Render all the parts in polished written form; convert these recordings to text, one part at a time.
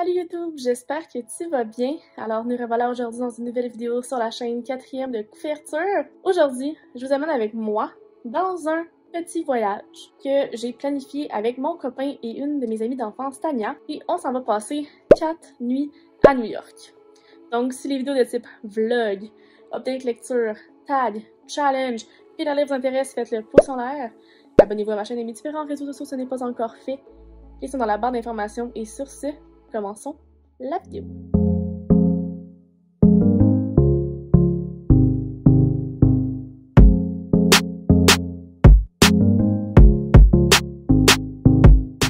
Salut YouTube, j'espère que tu vas bien. Alors nous revoilà aujourd'hui dans une nouvelle vidéo sur la chaîne 4e de couverture. Aujourd'hui, je vous amène avec moi dans un petit voyage que j'ai planifié avec mon copain et une de mes amies d'enfance, Tania, et on s'en va passer 4 nuits à New York. Donc si les vidéos de type vlog, update lecture, tag, challenge, et la livre vous intéresse, faites le pouce en l'air. Abonnez-vous à ma chaîne et mes différents réseaux sociaux si ce n'est pas encore fait. Ils sont dans la barre d'informations et sur ce, commençons la vidéo.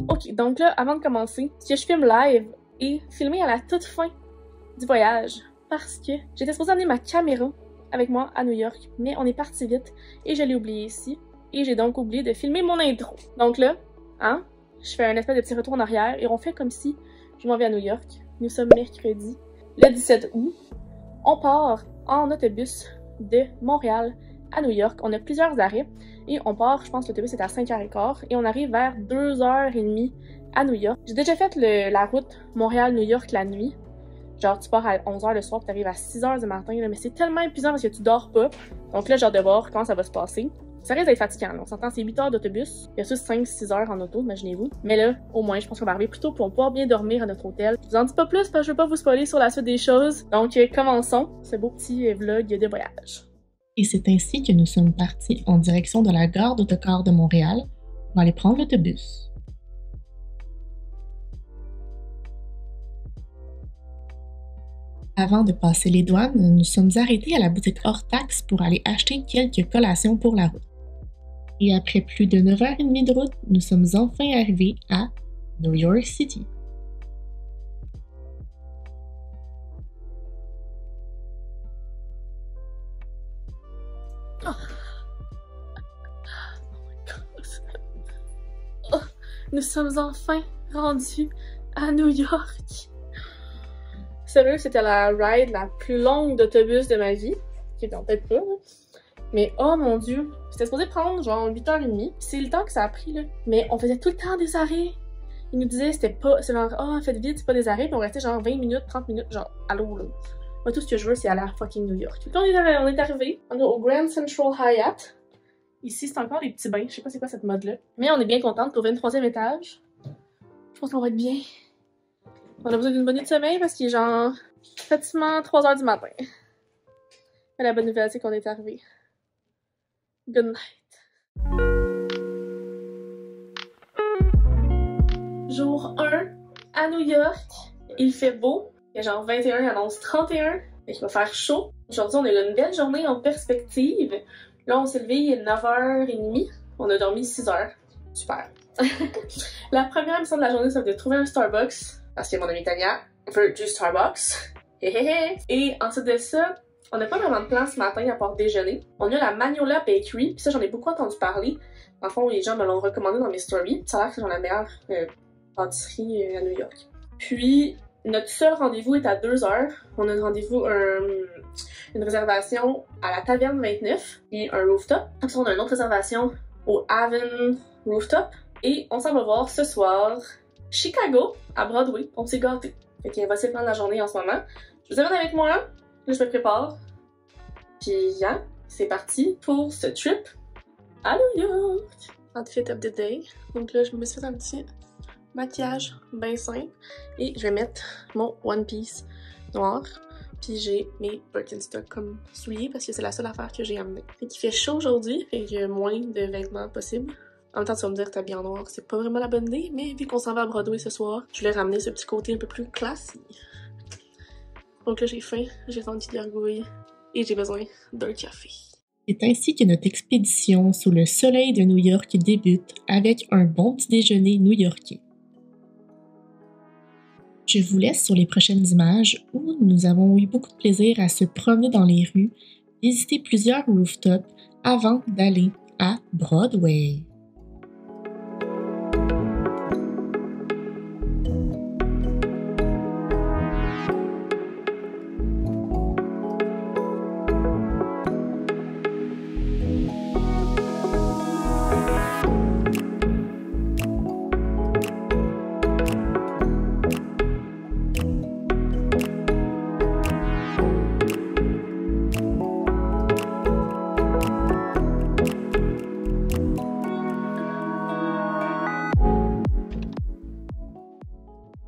Ok, donc là, avant de commencer, je filme live et filmé à la toute fin du voyage parce que j'étais supposée amener ma caméra avec moi à New York, mais on est parti vite et je l'ai oublié ici et j'ai donc oublié de filmer mon intro. Donc là, je fais un espèce de petit retour en arrière et on fait comme si je m'en vais à New York. Nous sommes mercredi, le 17 août. On part en autobus de Montréal à New York. On a plusieurs arrêts et on part, je pense que l'autobus est à 5h15 et on arrive vers 2h30 à New York. J'ai déjà fait la route Montréal-New York la nuit. Genre, tu pars à 11h le soir et tu arrives à 6h du matin, là, mais c'est tellement épuisant parce que tu dors pas. Donc là, j'ai hâte de voir comment ça va se passer. Ça risque d'être fatigant, là. On s'entend, c'est 8 heures d'autobus versus 5-6 heures en auto, imaginez-vous. Mais là, au moins, je pense qu'on va arriver plus tôt pour pouvoir bien dormir à notre hôtel. Je vous en dis pas plus parce que je veux pas vous spoiler sur la suite des choses. Donc, commençons ce beau petit vlog de voyage. Et c'est ainsi que nous sommes partis en direction de la gare d'autocar de Montréal pour aller prendre l'autobus. Avant de passer les douanes, nous sommes arrêtés à la boutique hors taxe pour aller acheter quelques collations pour la route. Et après plus de 9h30 de route, nous sommes enfin arrivés à New York City. Nous sommes enfin rendus à New York. Sérieux, c'était la ride la plus longue d'autobus de ma vie. Qui était en peut-être pas, là. Mais oh mon dieu, c'était supposé prendre genre 8h30. C'est le temps que ça a pris, là. Mais on faisait tout le temps des arrêts. Ils nous disaient c'était pas, c'est genre, faites vite, c'est pas des arrêts. Puis on restait genre 20 minutes, 30 minutes, genre, allô, là. Moi, tout ce que je veux, c'est aller à fucking New York. Puis là, on est arrivé. On est au Grand Central Hyatt. Ici, c'est encore des petits bains. Je sais pas c'est quoi cette mode-là. Mais on est bien contente. Au 23e étage. Je pense qu'on va être bien. On a besoin d'une bonne nuit de sommeil parce qu'il est genre pratiquement 3h du matin. Mais la bonne nouvelle, c'est qu'on est arrivé. Good night. Jour 1 à New York. Il fait beau. Il y a genre 21, il annonce 31. Il va faire chaud. Aujourd'hui, on a une belle journée en perspective. Là, on s'est levé, il est 9h30. On a dormi 6h. Super. La première mission de la journée, c'est de trouver un Starbucks. Parce que mon amie Tania veut du Starbucks. Et ensuite de ça, on n'a pas vraiment de plan ce matin à part déjeuner. On a la Magnolia Bakery. Puis ça, j'en ai beaucoup entendu parler. Dans le fond, les gens me l'ont recommandé dans mes stories. Ça a l'air que c'est genre la meilleure pâtisserie à New York. Puis, notre seul rendez-vous est à 2h. On a un rendez-vous, une réservation à la Taverne 29 et un rooftop. Ensuite, on a une autre réservation au Haven Rooftop. Et on s'en va voir ce soir Chicago à Broadway. On s'est gâtés. Fait qu'il va s'y prendre la journée en ce moment. Je vous amène avec moi. Là, je me prépare. Puis, c'est parti pour ce trip à New York. Outfit of the day. Donc là, je me suis fait un petit maquillage bien simple. Et je vais mettre mon One Piece noir. Puis j'ai mes Birkenstock comme souliers parce que c'est la seule affaire que j'ai amenée. Fait qu'il fait chaud aujourd'hui. Fait qu'il y a moins de vêtements possible. En même temps, tu vas me dire que t'habilles en noir, c'est pas vraiment la bonne idée, mais vu qu'on s'en va à Broadway ce soir, je voulais ramener ce petit côté un peu plus classique. Donc là, j'ai faim, j'ai envie de gargouille et j'ai besoin d'un café. C'est ainsi que notre expédition sous le soleil de New York débute avec un bon petit déjeuner new-yorkais. Je vous laisse sur les prochaines images où nous avons eu beaucoup de plaisir à se promener dans les rues, visiter plusieurs rooftops avant d'aller à Broadway.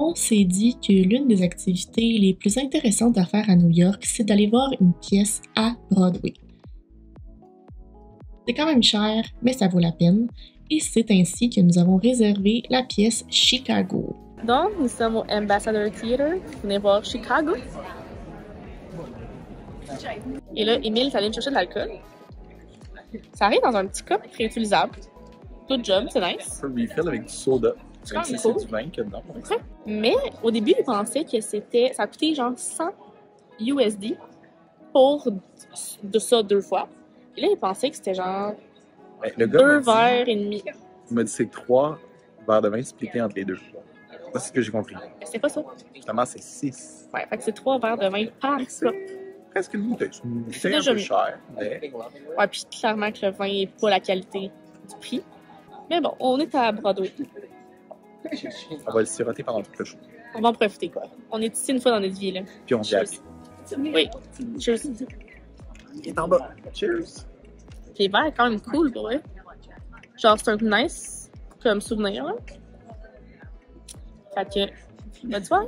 on s'est dit que l'une des activités les plus intéressantes à faire à New York, c'est d'aller voir une pièce à Broadway. C'est quand même cher, mais ça vaut la peine, et c'est ainsi que nous avons réservé la pièce Chicago. Donc, nous sommes au Ambassador Theater. Venez voir Chicago. Et là, Émile est allé me chercher de l'alcool. Ça arrive dans un petit cup réutilisable. Good job, c'est nice. Un refill avec du soda. Même si c'est cool. du vin qu'il y a dedans. Ouais. Mais au début, il pensait que c'était. Ça a coûté genre 100 USD pour de ça 2 fois. Et là, il pensait que c'était genre Ben, le gars 2 verres et demi. il m'a dit que c'est 3 verres de vin splittés entre les deux. Ça, c'est ce que j'ai compris. Mais c'est pas ça. Finalement, c'est 6. Ouais, fait que c'est 3 verres de vin par cup. Presque une bouteille. C'est un déjà peu mieux. cher, mais Ouais, puis clairement que le vin n'est pas la qualité du prix. Mais bon, on est à Broadway. on va le siroter pendant tout le show. On va en profiter, quoi. On est ici une fois dans notre vie, là. Puis on vient à pied. Oui. Cheers. Il est en bas. Cheers! Puis les verres est quand même cool, pour vrai. Genre, c'est un peu nice comme souvenir, là. Fait que, bonne soirée.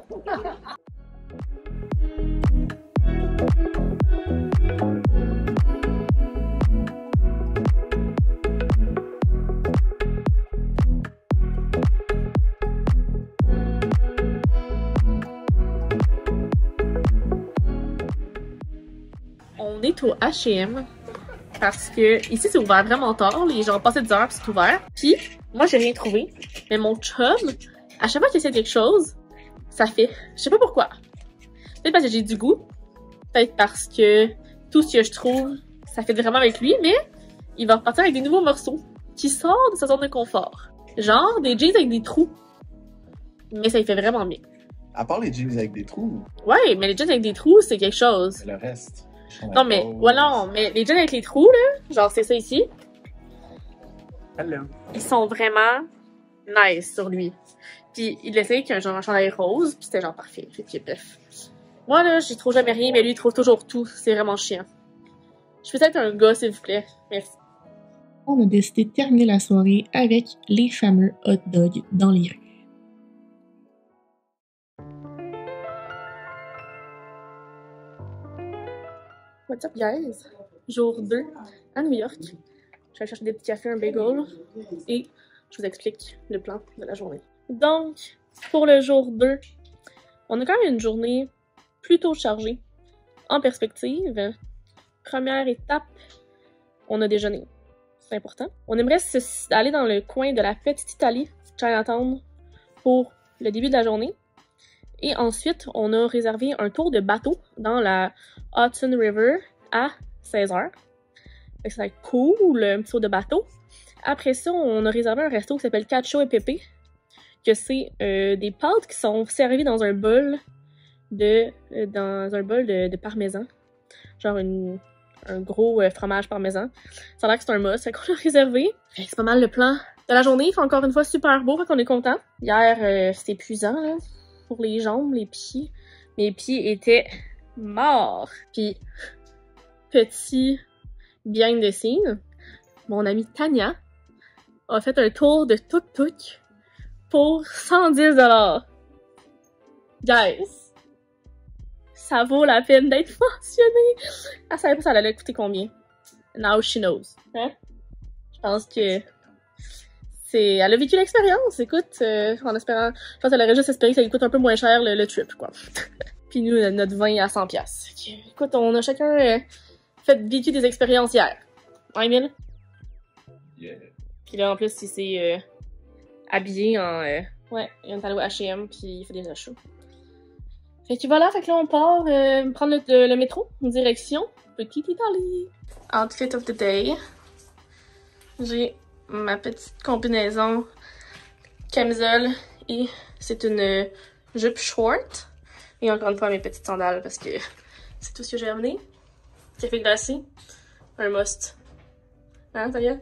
On est au H&M parce que ici c'est ouvert vraiment tard, les gens ont passé 10 heures puis c'est ouvert. Puis moi j'ai rien trouvé, mais mon chum, à chaque fois qu'il essaie quelque chose, ça fait, je sais pas pourquoi. Peut-être parce que j'ai du goût, peut-être parce que tout ce que je trouve, ça fait vraiment avec lui, mais il va repartir avec des nouveaux morceaux qui sortent de sa zone de confort. Genre des jeans avec des trous, mais ça y fait vraiment bien. À part les jeans avec des trous, Ouais, mais les jeans avec des trous c'est quelque chose. le reste. Non, mais, voilà, mais les jeans avec les trous, là, genre, c'est ça ici. Hello. Ils sont vraiment nice sur lui. Puis, il l'essaye avec un genre un chandail rose, puis c'était genre parfait. Fait que, bref. Moi, là, j'y trouve jamais rien, mais lui, il trouve toujours tout. C'est vraiment chiant. Je peux être un gars, s'il vous plaît. Merci. On a décidé de terminer la soirée avec les fameux hot dogs dans les rues. What's up, guys? Jour 2 à New York. Je vais aller chercher des petits cafés, un bagel, et je vous explique le plan de la journée. Donc, pour le jour 2, on a quand même une journée plutôt chargée. En perspective, première étape, on a déjeuné. C'est important. On aimerait aller dans le coin de la Petite Italie, Chinatown, pour le début de la journée. Et ensuite, on a réservé un tour de bateau dans la Hudson River à 16h. Ça va être cool, un petit tour de bateau. Après ça, on a réservé un resto qui s'appelle Cacio e Pepe, que c'est des pâtes qui sont servies dans un bol de parmesan. Genre un gros fromage parmesan. Ça a l'air que c'est un must, fait qu'on l'a réservé. C'est pas mal le plan de la journée. C'est encore une fois super beau, fait qu'on est content. Hier, c'était épuisant, là, pour les jambes, les pieds. Mes pieds étaient morts. Puis, petit behind the scene, mon amie Tania a fait un tour de tuk-tuk pour 110 $. Guys, ça vaut la peine d'être mentionné. Elle savait pas ça allait coûter combien. Now she knows. Hein? Je pense que elle a vécu l'expérience, écoute, en espérant, je pense qu'elle aurait juste espéré que ça lui coûte un peu moins cher le trip, quoi. Puis nous, notre vin à 100$. Écoute, on a chacun vécu des expériences hier. Ouais, Emile? Yeah. Puis là, en plus, il s'est habillé en... ouais, il est allé au H&M, puis il fait des achats. Fait que voilà, fait que là, on part prendre le métro, en direction Petite Italie. Outfit of the day. J'ai ma petite combinaison camisole et c'est une jupe short. Et encore une fois, mes petites sandales parce que c'est tout ce que j'ai amené. Café glacé, un must. Hein, Talia?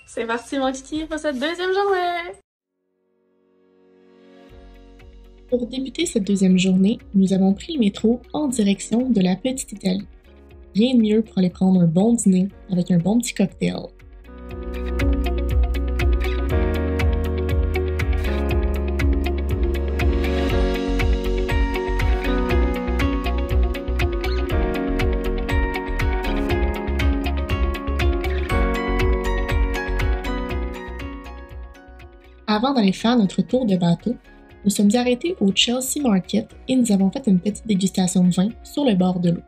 C'est parti, mon kiki, pour cette deuxième journée! Pour débuter cette deuxième journée, nous avons pris le métro en direction de la Petite Italie. Rien de mieux pour aller prendre un bon dîner avec un bon petit cocktail. Avant d'aller faire notre tour de bateau, nous sommes arrêtés au Chelsea Market et nous avons fait une petite dégustation de vin sur le bord de l'eau.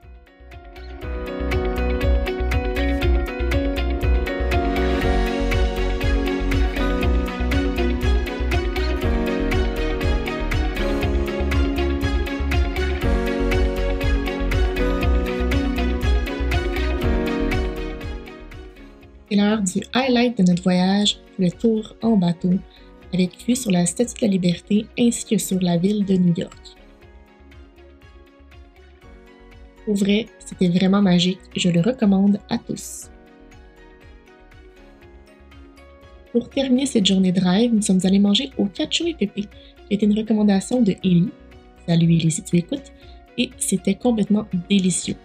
C'est l'heure du highlight de notre voyage, le tour en bateau, avec vue sur la Statue de la Liberté ainsi que sur la ville de New York. Pour vrai, c'était vraiment magique et je le recommande à tous. Pour terminer cette journée de rêve, nous sommes allés manger au Cacio e Pepe, qui était une recommandation de Ellie. Salut Ellie si tu écoutes, et c'était complètement délicieux.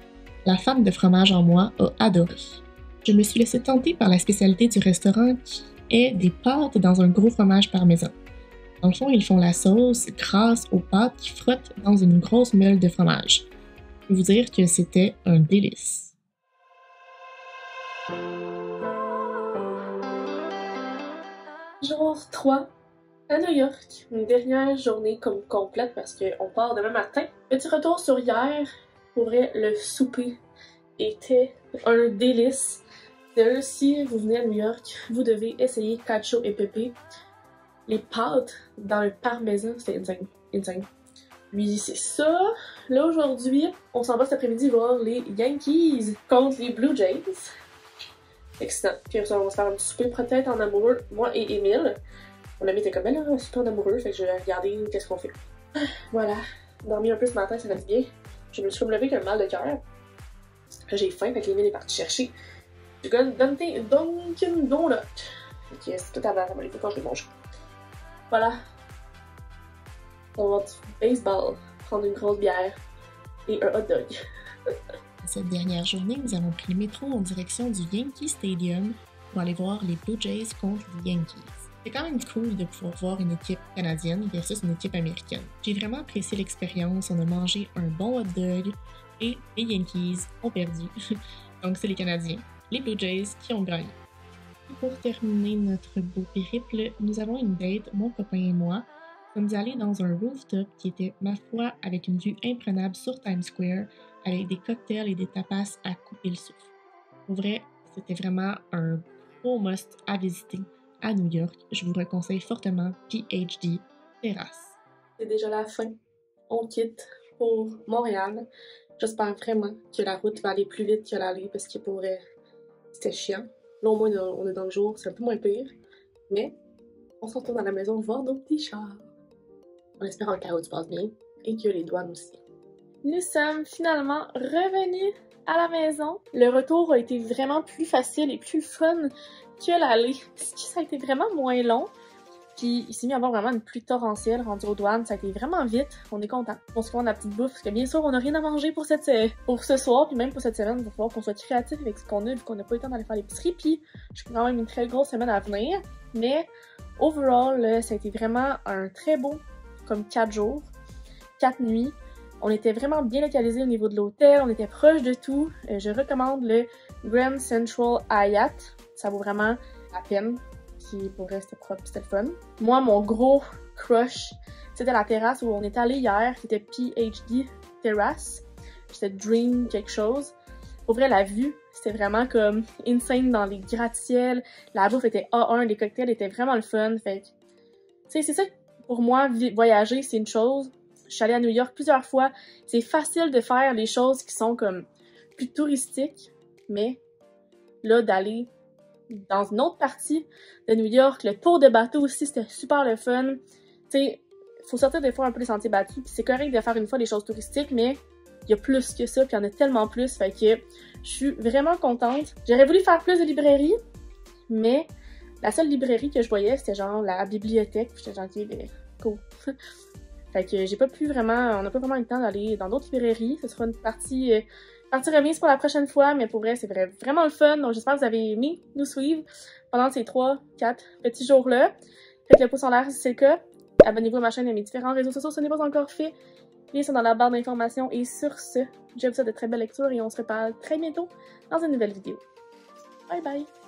La fan de fromage en moi a adoré. Je me suis laissée tenter par la spécialité du restaurant qui est des pâtes dans un gros fromage parmesan. Dans le fond, ils font la sauce grâce aux pâtes qui frottent dans une grosse meule de fromage. Je peux vous dire que c'était un délice. Jour 3 à New York. Une dernière journée comme complète parce qu'on part demain matin. Petit retour sur hier. Pour vrai, le souper était un délice. D'ailleurs, si vous venez à New York, vous devez essayer Cacio e Pepe. Les pâtes dans le parmesan, c'était insane. Oui, c'est ça. Là, aujourd'hui, on s'en va cet après-midi voir les Yankees contre les Blue Jays. Excellent. Puis ça, on va se faire un petit souper peut-être en amoureux, moi et Émile. Mon ami était comme elle, un super amoureux, fait que je vais regarder qu'est-ce qu'on fait. Voilà. Dormi un peu ce matin, ça fait du bien. Je me suis comme levée avec un mal de cœur. Là, j'ai faim, fait que Émile est parti chercher du Dunkin' Donut. Ok, c'est tout à l'heure, il faut quand je le mange. Voilà. On va du baseball, prendre une grosse bière et un hot dog. Cette dernière journée, nous avons pris le métro en direction du Yankee Stadium pour aller voir les Blue Jays contre les Yankees. C'est quand même cool de pouvoir voir une équipe canadienne versus une équipe américaine. J'ai vraiment apprécié l'expérience, on a mangé un bon hot dog et les Yankees ont perdu. Donc c'est les Canadiens, les Blue Jays qui ont gagné. Et pour terminer notre beau périple, nous avons une date, mon copain et moi. Nous sommes allés dans un rooftop qui était, ma foi, avec une vue imprenable sur Times Square, avec des cocktails et des tapas à couper le souffle. Pour vrai, c'était vraiment un gros must à visiter à New York. Je vous conseille fortement PhD Terrace. C'est déjà la fin. On quitte pour Montréal. J'espère vraiment que la route va aller plus vite que l'aller parce que pour vrai, c'était chiant. Là, au moins, on est dans le jour, c'est un peu moins pire. Mais on se retourne à la maison voir nos petits chars. En espérant que la route se passe bien et que les douanes aussi. Nous sommes finalement revenus à la maison. Le retour a été vraiment plus facile et plus fun que l'aller. Ça a été vraiment moins long. Puis il s'est mis à avoir vraiment une pluie torrentielle rendue aux douanes. Ça a été vraiment vite. On est content. On se commande la petite bouffe parce que bien sûr, on n'a rien à manger pour ce soir. Puis même pour cette semaine, il va falloir qu'on soit créatif avec ce qu'on a vu qu'on n'a pas eu le temps d'aller faire l'épicerie. Puis j'ai quand même une très grosse semaine à venir. Mais overall, ça a été vraiment un très beau comme 4 jours, 4 nuits. On était vraiment bien localisés au niveau de l'hôtel, on était proche de tout. Je recommande le Grand Central Hyatt. Ça vaut vraiment la peine. Puis pour rester propre, c'était le fun. Moi, mon gros crush, c'était la terrasse où on est allé hier, qui était PhD Terrace. C'était Dream quelque chose. Pour vrai, la vue, c'était vraiment comme insane dans les gratte-ciels. La bouffe était A1, les cocktails étaient vraiment le fun. Fait que, tu sais, c'est ça. Pour moi, voyager, c'est une chose. Je suis allée à New York plusieurs fois. C'est facile de faire les choses qui sont comme plus touristiques, mais là, d'aller dans une autre partie de New York, le tour de bateau aussi, c'était super le fun. Tu sais, faut sortir des fois un peu les sentiers battus, puis c'est correct de faire une fois des choses touristiques, mais il y a plus que ça, puis il y en a tellement plus, fait que je suis vraiment contente. J'aurais voulu faire plus de librairies, mais la seule librairie que je voyais, c'était genre la bibliothèque. Puis j'étais genre, ok, ben, cool. Fait que j'ai pas pu vraiment, on n'a pas vraiment eu le temps d'aller dans d'autres librairies. Ce sera une partie remise pour la prochaine fois, mais pour vrai, c'est vraiment le fun. Donc j'espère que vous avez aimé nous suivre pendant ces 3-4 petits jours-là. Faites le pouce en l'air si c'est le cas. Abonnez-vous à ma chaîne et à mes différents réseaux sociaux si ce n'est pas encore fait. Les liens sont dans la barre d'informations. Et sur ce, je vous souhaite de très belles lectures et on se reparle très bientôt dans une nouvelle vidéo. Bye bye!